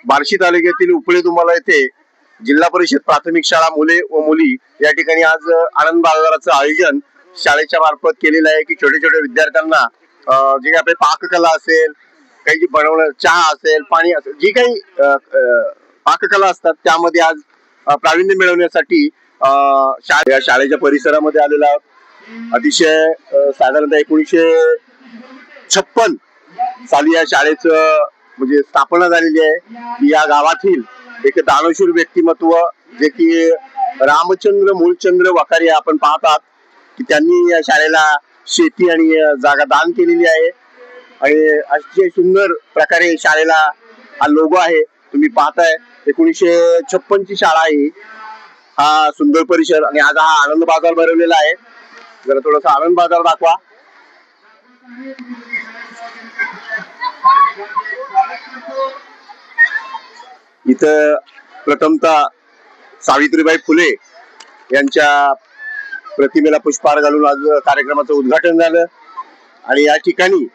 बार्शी तालुक्यातील उपळे तुम्हाला येथे जिल्हा परिषद प्राथमिक शाळा मुले व मुली या ठिकाणी आज आनंद बाजाराचं आयोजन शाळेच्या मार्फत केलेलं आहे की छोट्या छोट्या विद्यार्थ्यांना जे काही आपली पाककला असेल, काही जी बनवणं चहा असेल, पाणी असेल, जी काही पाककला असतात त्यामध्ये आज प्रावीण्य मिळवण्यासाठी शाळेच्या परिसरामध्ये आलेला अतिशय साधारणतः 1956 साली या शाळेचं म्हणजे स्थापना झालेली आहे की या गावातील एक दानशूर व्यक्तिमत्व जे की रामचंद्र मूलचंद्र वखारी आपण पाहतात की त्यांनी या शाळेला शेती आणि जागा दान केलेली आहे आणि अतिशय सुंदर प्रकारे शाळेला हा लोगो आहे तुम्ही पाहताय 1956 ची शाळा आहे हा सुंदर परिसर आणि आज हा आनंद बाजार भरवलेला आहे जरा थोडासा आनंद बाजार दाखवा इथं प्रथमतः सावित्रीबाई फुले यांच्या प्रतिमेला पुष्पहार घालून आज कार्यक्रमाचं उद्घाटन झालं आणि या ठिकाणी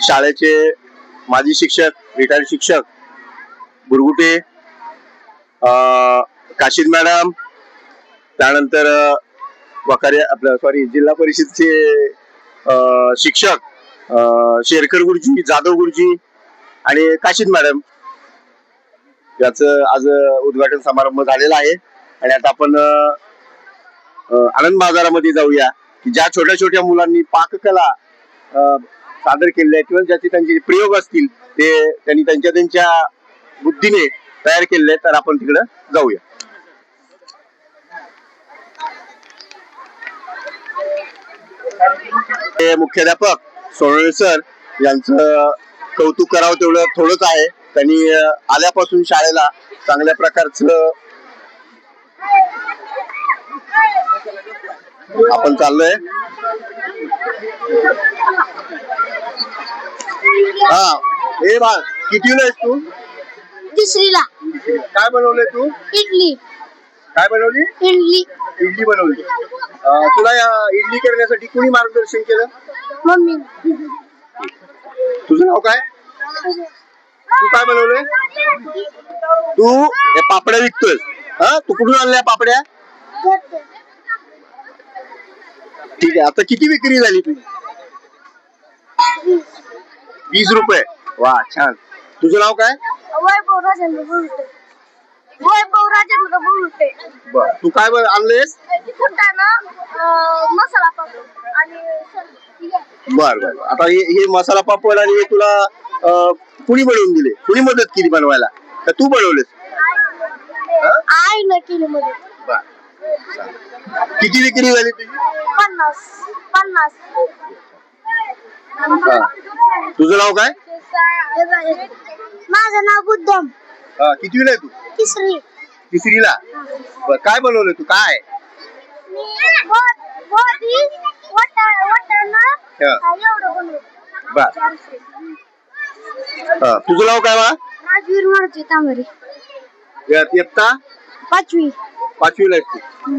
शाळेचे माजी शिक्षक रिटायर्ड शिक्षक बुरगुटे काशीद मॅडम त्यानंतर वखारे आपल्या जिल्हा परिषदचे शिक्षक शेरकर गुरुजी जाधव गुरुजी आणि काशीद मॅडम याचं आज उद्घाटन समारंभ झालेला आहे आणि आता आपण आनंद बाजारामध्ये जाऊया की ज्या छोट्या छोट्या मुलांनी पाककला सादर केलेल्या आहेत किंवा ज्याचे त्यांचे प्रयोग असतील ते त्यांनी त्यांच्या बुद्धीने तयार केलेले तर आपण तिकडे जाऊया मुख्याध्यापक सोनवणे सर यांचं कौतुक करावं तेवढं थोडंच आहे त्यांनी आल्यापासून शाळेला चांगल्या प्रकारचं आपण चाललोय हा हे बा कितीला आहेस तू तिसरीला काय बनवलंय तू इडली काय बनवली इडली बनवली तुला इडली करण्यासाठी कोणी मार्गदर्शन केलं मम्मी तुझं नाव काय तू काय बनवलंय तू हे पापड्या विकतोय हा तू कुठून आणल्या पापड्या ठीक आहे आता किती विक्री झाली तुझी 20 रुपये वा छान तुझं नाव काय वैभव राजेंद्र बुलटे बर तू काय आणलेस मसाला पापड आणि बर बर आता हे मसाला पापड आणि हे तुला कुणी बनवून दिले कुणी मदत केली बनवायला का तू बनवलेस आई न केली मदत बर किती विक्री झाली तुझी 50 तुझं नाव काय माझं नाव बुद्धम कितवीला आहे तू तिसरीला बर काय बनवलं तू काय बर तुझं नाव काय बा राजवीर मारुती तांबरे इयत्ता पाचवीला आहेस तू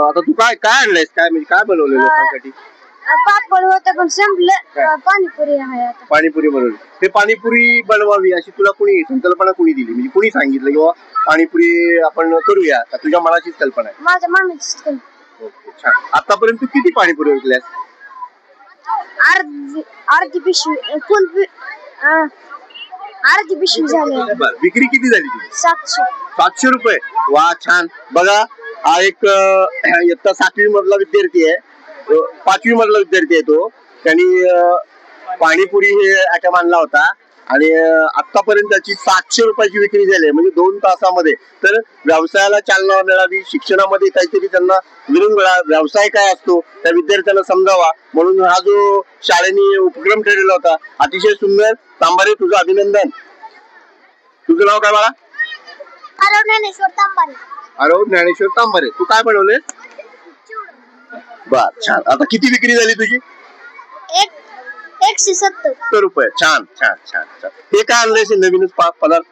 आता तू काय काय आणलंयस काय म्हणजे काय बनवलं लोकांसाठी पापड होतं पण संपलं पाणीपुरी आहे आता पाणीपुरी बनवली ते पाणीपुरी बनवावी अशी तुला कोणी संकल्पना कोणी दिली म्हणजे कोणी सांगितलं किंवा पाणीपुरी आपण करूया का तुझ्या मनाचीच कल्पना आहे माझ्या मामीची ओके छान आतापर्यंत किती पाणीपुरी विकल्यास अर्धी पिशवी अर्धी पिशवी झाली विक्री किती झाली तुझी 700 रुपये वा छान बघा हा एक इयत्ता 7वी मधला विद्यार्थी आहे 5वी मधला विद्यार्थी आहे तो त्यांनी पाणीपुरी हे आयटम आणला होता आणि आतापर्यंत त्याची 700 रुपयाची विक्री झाली म्हणजे 2 तासामध्ये तर व्यवसायाला चालना मिळावी शिक्षणामध्ये काहीतरी त्यांना विरंगुळा व्यवसाय काय असतो त्या विद्यार्थ्यांना समजावा म्हणून हा जो शाळेने उपक्रम ठरलेला होता अतिशय सुंदर तांबारे तुझं अभिनंदन तुझं नाव काय बाळा आरव ज्ञानेश्वर तांबारे तू काय बनवले बर छान आता किती विक्री झाली तुझी 170 रुपये छान छान छान छान हे काय आणलंय नवीनच पदार्थ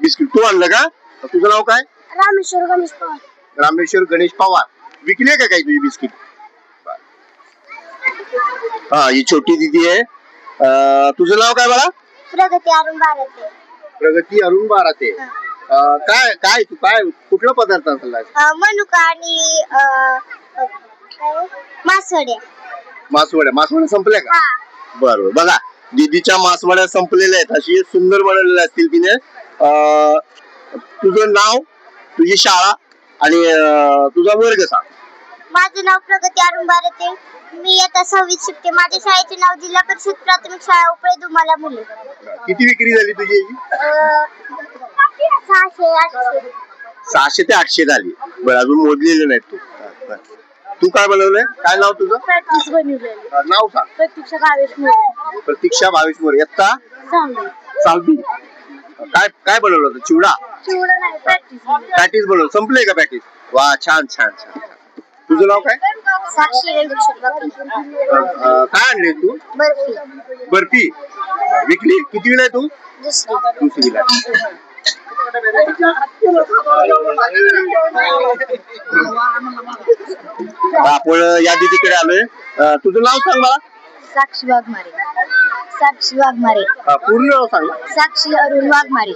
बिस्किट तू आणलं का तुझं नाव काय रामेश्वर गणेश पवार विकले का काही तुझी बिस्किट हा, ही छोटी दिदी आहे. तुझं नाव काय बाळा? प्रगती अरुण भारते. प्रगती अरुण बाराते. काय काय तू काय कुठला पदार्थ आणलाय? मनुका आणि मासवड्या. मासवड्या संपल्या का? बरोबर. बघा, दीदीच्या मासवड्या संपलेल्या आहेत. अशी सुंदर बनवलेल्या असतील तिने. तुझं नाव, तुझी शाळा आणि तुझा वर्ग सांग. माझं नाव प्रगती अरुण भारते. मी आता 6वीत शिकते. माझ्या शाळेचे नाव जिल्हा परिषद प्राथमिक शाळा उपळे दुमाला मुले. किती विक्री झाली तुझी? 600 800. 600 ते 800 झाली. बरं, अजून मोजलेले नाहीत तू. तू काय बनवलंय? काय नाव तुझं? प्रॅक्टिस बनवलेली. नाव सांग. प्रतीक्षा भावेश मोरे. प्रतीक्षा भावेश मोरे. इयत्ता 6वी. काय काय बनवलं होतं? चिवडा नाही, प्रॅक्टिस. पॅटीस बनवलं. संपले का पॅटीस? वा, छान छान छान. तुझं नाव काय? साक्षी वेलदुक्षण बाकी. काय आणले तू? बर्फी. बर्फी विकली? कितवीला आहे तू? दुसरीला. आपण या दीदीकडे आलोय. तुझं नाव सांग मला. साक्षी वाघमारे. साक्षी वाघमारे. पूर्ण नाव सांग. साक्षी अरुण वाघमारे.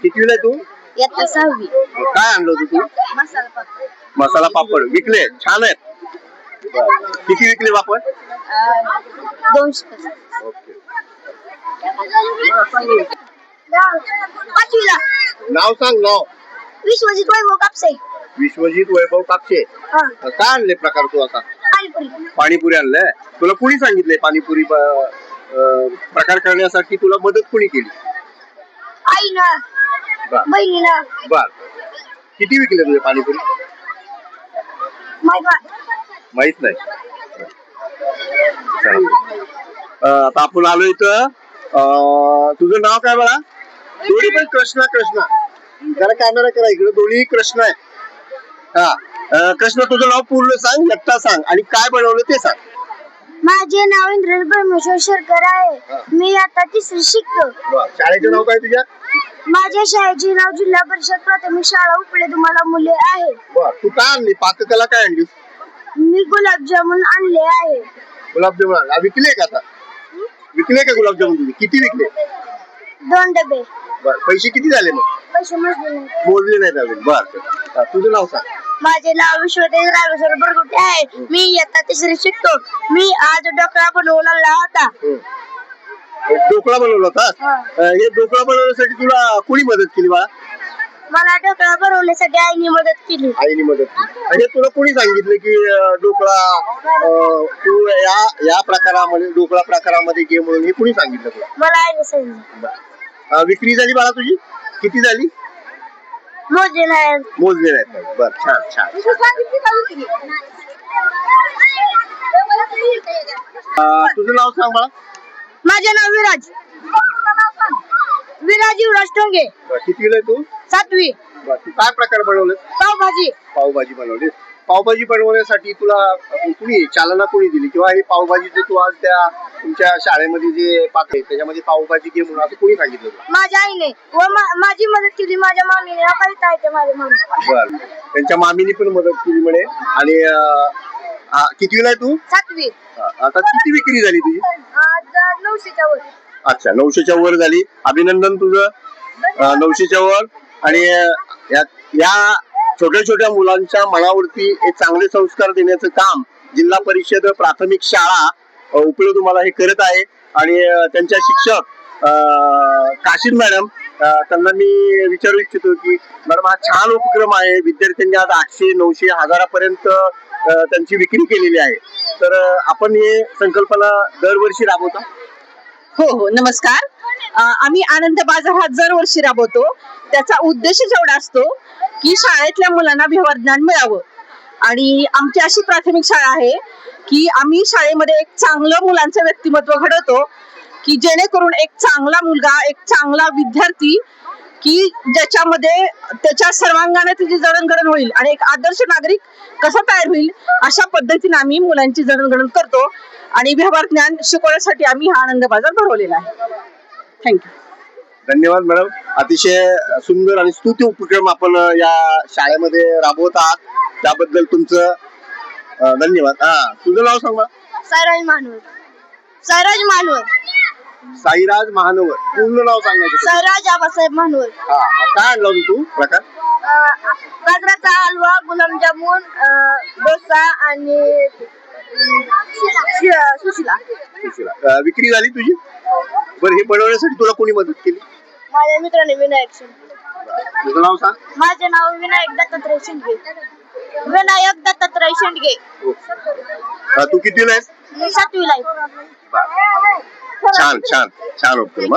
कितवीला आहे तू? इयत्ता 6वी. काय आणलं होतं तू? मसाला पापड. मसाला पापड विकले? छान आहेत. किती विकले पापड? 200. ओके. पाचवीला. नाव सांग. नाव? विश्वजित वैभव कापसे. विश्वजित वैभव कापसे. काय आणले प्रकार तू आता? पाणीपुरी. पाणीपुरी आणलंय. तुला कुणी सांगितलंय पाणीपुरी प्रकार करण्यासाठी? तुला मदत कुणी केली? आईनं. बहिणीनं. बर. किती विकले तुझे पाणीपुरी? माहित नाही. आता आपण आलो इथं. तुझं नाव काय बाळा? दोन्ही पण कृष्णा. जरा कॅमेरा करा इकडे. दोन्ही कृष्ण आहे. हा, कृष्ण, तुझं नाव पूर्ण सांग, एकटा सांग आणि काय बनवलं ते सांग. माझे नाव इंद्र परमेश्वर शरकर आहे. मी आता 3री शिकतो. शाळेचं नाव काय तुझ्या? माझ्या शाळेचे नाव जिल्हा परिषद प्राथमिक शाळा उपळे तुम्हाला मुले आहे. तू काय आणली? पाककला काय आणली? मी गुलाबजामुन आणले आहे. गुलाबजामुन विकले का आता? विकले का गुलाबजामुन तुझे? किती विकले? 2 डबे. पैसे किती झाले मग? पैसे मोजले नाहीत अजून. बर. तुझं नाव सांग. माझे नाव विश्वतेज रामेश्वर बरगुटे आहे. मी इयत्ता 3री शिकतो. मी आज ढोकळा बनवून आणला होता. ढोकळा बनवला होता? हे ढोकळा बनवण्यासाठी तुला कोणी मदत केली बाळा? मला ढोकळा बनवण्यासाठी आईने मदत केली. आईने मदत केली. आणि तुला कोणी सांगितलं की ढोकळा तू या प्रकारामध्ये, ढोकळा प्रकारामध्ये घे म्हणून? हे कोणी सांगितलं तुला? मला आईने सांगितलं. विक्री झाली बाळा तुझी? किती झाली? मोजले नाही. बर, छान छान. तुझं नाव सांग बाळा. माझे नाव विराज युवराज टोंगे. कितवीला आहे तू? 7वी. तू काय प्रकार बनवले? पावभाजी बनवली. पावभाजी बनवण्यासाठी तुला कुणी चालना कोणी दिली, किंवा हे पावभाजी जे तू आज त्या तुमच्या शाळेमध्ये जे पाकते त्याच्यामध्ये पावभाजी घे म्हणून असं कोणी सांगितलं तुला? माझ्या आईने व माझी मदत केली माझ्या मामीने. कविता आहे माझ्या मामी. बर. त्यांच्या मामीने पण मदत केली म्हणे. आणि कितवीला आहे तू? 7वी. आता किती विक्री झाली तुझी? आज 900च्या वर. अच्छा, 900च्या वर झाली. अभिनंदन तुझं. 900च्या वर. आणि या छोट्या छोट्या मुलांच्या मनावरती एक चांगले संस्कार देण्याचं काम जिल्हा परिषद प्राथमिक शाळा उपळे तुम्हाला हे करत आहे. आणि त्यांच्या शिक्षक काशीद मॅडम, त्यांना मी विचारू इच्छितो की मॅडम, हा छान उपक्रम आहे. विद्यार्थ्यांनी आज 800, 900, 1000पर्यंत त्यांची विक्री केलेली आहे. तर आपण हे संकल्पना दरवर्षी राबवता? हो, नमस्कार. आम्ही आनंद बाजार हा दरवर्षी राबवतो. त्याचा उद्देश एवढा असतो की शाळेतल्या मुलांना व्यवहार ज्ञान मिळावं. आणि आमची अशी प्राथमिक शाळा आहे की आम्ही शाळेमध्ये एक चांगलं मुलांचं व्यक्तिमत्व घडवतो, की जेणेकरून एक चांगला मुलगा, एक चांगला विद्यार्थी, की ज्याच्यामध्ये त्याच्या सर्वांगाने त्याची जडणघडण होईल आणि एक आदर्श नागरिक कसा तयार होईल, अशा पद्धतीने आम्ही मुलांची जडणघडण करतो. आणि व्यवहार ज्ञान शिकवण्यासाठी आम्ही हा आनंद बाजार भरवलेला आहे. थँक्यू. धन्यवाद मॅडम. अतिशय सुंदर आणि स्तुत्य उपक्रम आपण या शाळेमध्ये राबवत आहात, त्याबद्दल तुमचं धन्यवाद. तुझं नाव सांग मला. सायराज मानव. साईराज मानवर. साईराज महानवर. पूर्ण नाव सांगायचं. साईराज आबासाहेब मानवर. हा काय आणला होता तू प्रकार? गाजराचा हलवा, गुलाबजामुन, डोसा आणि सुशिला. विक्री झाली तुझी? बरं, हे बनवण्यासाठी तुला कोणी मदत केली? माझ्या मित्राने विनायक शिंदे. तुझं नाव सांग. माझे नाव विनायक दत्तात्रय शेंडगे. विनायक दत्तात्रय शेंडगे. तू कितीला आहेस? मी 7वीला आहे. छान छान छान उपक्रम.